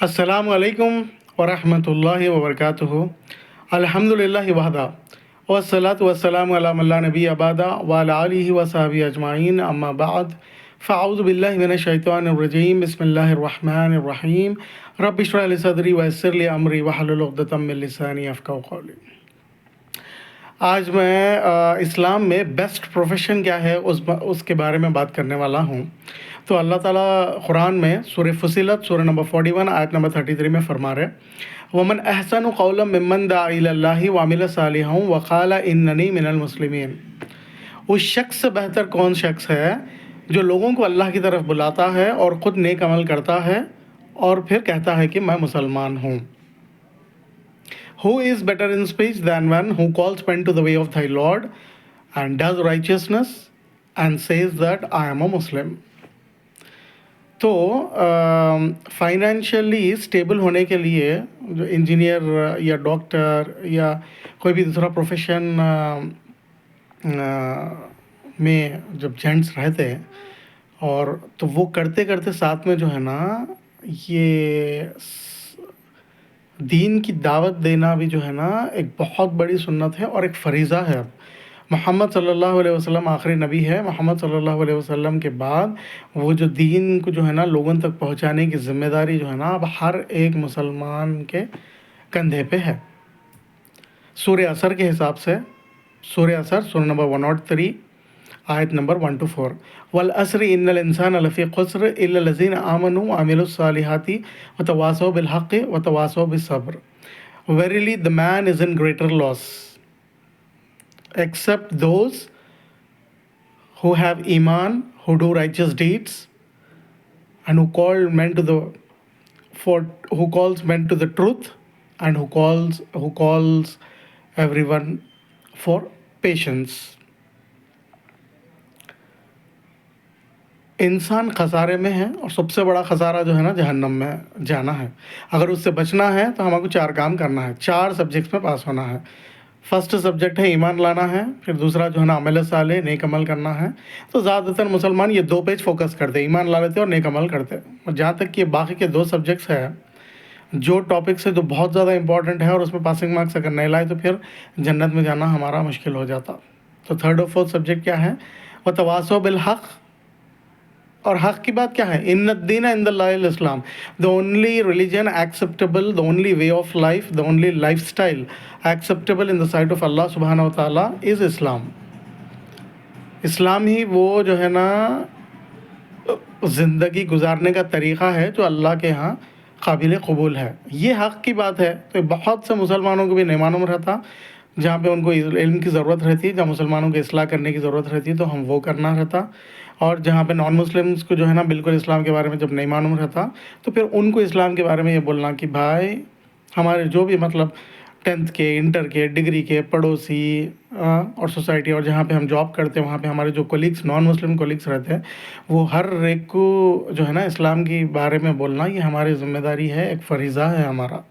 अस्सलामु अलैकुम वरहमतुल्लाहि वबरकातुहू। अल्हम्दुलिल्लाहि वहदा वस्सलातु वस्सलामु अला मन ला नबी अबादा व अला आलिहि व सहबिहि अजमाइन अम्मा बाद फ़अऊज़ु बिल्लाहि मिनश शैतानिर रजीम बिस्मिल्लाहिर रहमानिर रहीम रब्बि इश्रह ली सदरी व यस्सिर ली अमरी वहलुल उक़दतम मिन लिसानी यफ़क़हू क़ौली। आज मैं इस्लाम में बेस्ट प्रोफेशन क्या है उसके बारे में बात करने वाला हूँ। तो अल्लाह ताला कुरान में सूरह फुसिलत सूरह नंबर 41 आयत नंबर 33 में फरमा रहे, वमन अहसनु क़ौलन मिम्मन दआ इलल्लाहि व अमिल सालिहन व क़ाल इन्ननी मिनल मुस्लिमीन। उस शख्स से बेहतर कौन शख्स है जो लोगों को अल्लाह की तरफ बुलाता है और ख़ुद नेक अमल करता है और फिर कहता है कि मैं मुसलमान हूँ। Who is better in speech than one who calls men to the way of thy Lord and does righteousness and says that I am a Muslim। तो फाइनेंशियली स्टेबल होने के लिए जो इंजीनियर या डॉक्टर या कोई भी दूसरा प्रोफेशन में जब जेंट्स रहते हैं और तो वो करते करते साथ में जो है ना ये दीन की दावत देना भी जो है ना एक बहुत बड़ी सुन्नत है और एक फ़रीज़ा है। मोहम्मद सल्लल्लाहु अलैहि वसल्लम आखिरी नबी है। मोहम्मद सल्लल्लाहु अलैहि वसल्लम के बाद वो जो दीन को जो है ना लोगों तक पहुंचाने की ज़िम्मेदारी जो है ना अब हर एक मुसलमान के कंधे पे है। सूरह असर के हिसाब से सूरह असर सूरह नंबर 103 आयत नंबर 1 to 4, वल अस्र इन्नल इंसान लफ़ी ख़ुस्र इल्ला लज़ीना आमनु व अमिलुस सालिहाति व तवासौ बिल हक़्क़ि व तवासौ बिस सब्र। Verily the man is in greater loss except those who have iman, who do righteous deeds, and who calls men to the truth, and who calls everyone for patience। इंसान खसारे में है और सबसे बड़ा खसारा जो है ना जहन्नम में जाना है। अगर उससे बचना है तो हमको 4 काम करना है, 4 सब्जेक्ट्स में पास होना है। फर्स्ट सब्जेक्ट है ईमान लाना है, फिर दूसरा जो है ना अमल साले नेक अमल करना है। तो ज़्यादातर मुसलमान ये 2 पेज फोकस करते, ईमान ला लेते और नेक अमल करते। और जहाँ तक कि बाकी के 2 सब्जेक्ट्स है जो टॉपिक्स है जो बहुत ज़्यादा इंपॉर्टेंट है और उसमें पासिंग मार्क्स अगर नहीं लाए तो फिर जन्नत में जाना हमारा मुश्किल हो जाता। तो थर्ड और फोर्थ सब्जेक्ट क्या है, व तवासौ बिल हक़। और हक़ की बात क्या है, इन्नद्दीन इंदल्लाहिल इस्लाम, the only religion acceptable, the only way of life, the only lifestyle acceptable in the sight of Allah सुब्हानहू व तआला इज़ इस्लाम। इस्लाम ही वो जो है ना ज़िंदगी गुजारने का तरीक़ा है जो अल्लाह के यहाँ काबिल क़बूल है। ये हक़ की बात है। तो बहुत से मुसलमानों को भी नहीं मालूम रहता, जहाँ पे उनको इल्म की ज़रूरत रहती है, जहाँ मुसलमानों को इस्लाह करने की ज़रूरत रहती है तो हम वो करना रहता। और जहाँ पे नॉन मुस्लिम्स को जो है ना बिल्कुल इस्लाम के बारे में जब नहीं मालूम रहता तो फिर उनको इस्लाम के बारे में ये बोलना कि भाई हमारे जो भी मतलब 10th के, इंटर के, डिग्री के, पड़ोसी और सोसाइटी और जहाँ पे हम जॉब करते हैं वहाँ पे हमारे जो कोलीग्स नॉन मुस्लिम कोलीग्स रहते हैं वो हर एक को जो है ना इस्लाम के बारे में बोलना ये हमारी ज़िम्मेदारी है, एक फ़रीज़ा है हमारा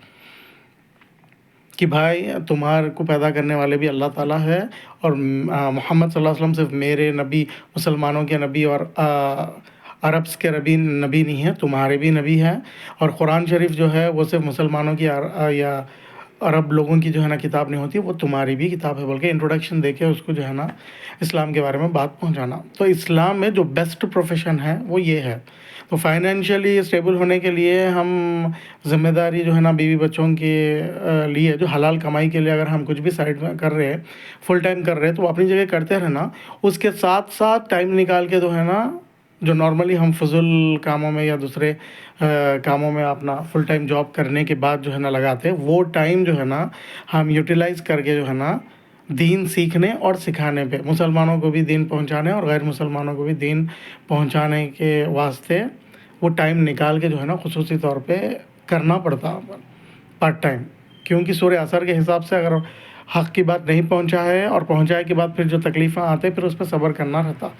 कि भाई तुम्हारे को पैदा करने वाले भी अल्लाह ताला है और मोहम्मद सल्लल्लाहु अलैहि वसल्लम सिर्फ मेरे नबी, मुसलमानों के नबी और अरब्स के नबी नहीं है, तुम्हारे भी नबी हैं। और कुरान शरीफ जो है वो सिर्फ मुसलमानों की या अरब लोगों की जो है ना किताब नहीं होती, वो तुम्हारी भी किताब है बोल के इंट्रोडक्शन दे के उसको जो है ना इस्लाम के बारे में बात पहुंचाना। तो इस्लाम में जो बेस्ट प्रोफेशन है वो ये है। तो फाइनेंशियली स्टेबल होने के लिए हम ज़िम्मेदारी जो है ना बीवी बच्चों के लिए जो हलाल कमाई के लिए अगर हम कुछ भी साइड में कर रहे हैं, फुल टाइम कर रहे हैं तो वो अपनी जगह करते रहना। उसके साथ साथ टाइम निकाल के जो है ना जो नॉर्मली हम फजूल कामों में या दूसरे कामों में अपना फुल टाइम जॉब करने के बाद जो है ना लगाते हैं, वो टाइम जो है ना हम यूटिलाइज़ करके जो है ना दीन सीखने और सिखाने पे, मुसलमानों को भी दीन पहुंचाने और गैर मुसलमानों को भी दीन पहुंचाने के वास्ते वो टाइम निकाल के जो है ना खुसूसी तौर पे करना पड़ता पार्ट टाइम। क्योंकि सूरह असर के हिसाब से अगर हक़ की बात नहीं पहुंचा है और पहुंचाए के बाद फिर जो तकलीफ़ें आते फिर उस पर सब्र करना रहता।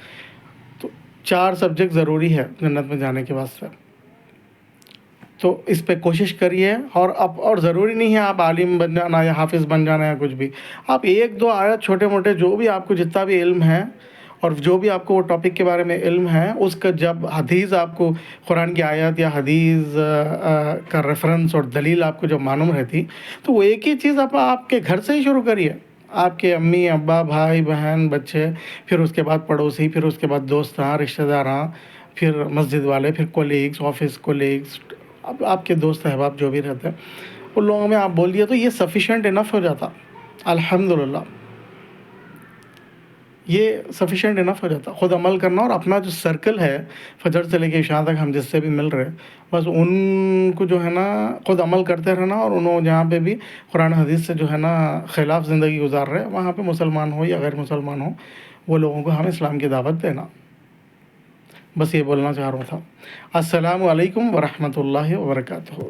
तो 4 सब्जेक्ट ज़रूरी है जन्नत में जाने के वास्ते। तो इस पे कोशिश करिए। और ज़रूरी नहीं है आप आलिम बन जाना या हाफिज़ बन जाना या कुछ भी, आप 1-2 आयत छोटे मोटे जो भी आपको जितना भी इल्म है اور جو بھی آپ کو وہ ٹاپک کے بارے میں علم ہے اس کا جب حدیث آپ کو قرآن کی آیات یا حدیث کا ریفرنس اور دلیل آپ کو جب معلوم رہتی تو وہ ایک ہی چیز آپ کے گھر سے ہی شروع کریے. آپ کے امی ابا بھائی بہن بچے، پھر اس کے بعد پڑوسی، پھر اس کے بعد دوست رشتہ داراں، پھر مسجد والے، پھر کولیگس، آفس کولیگس، اب آپ کے دوست احباب جو بھی رہتے ہیں ان لوگوں میں آپ بول دیا تو یہ سفیشینٹ انف ہو جاتا. الحمدللہ یہ سفیشینٹ انف ہو جاتا. خود عمل کرنا اور اپنا جو سرکل ہے فجر سے لے کے عشاء تک ہم جس سے بھی مل رہے بس ان کو جو ہے نا خود عمل کرتے رہنا، اور انہوں جہاں پہ بھی قرآن حدیث سے جو ہے نا خلاف زندگی گزار رہے وہاں پہ مسلمان ہو یا غیر مسلمان ہو وہ لوگوں کو ہم اسلام کی دعوت دینا. بس یہ بولنا چاہ رہا تھا. السلام علیکم ورحمۃ اللہ وبرکاتہ.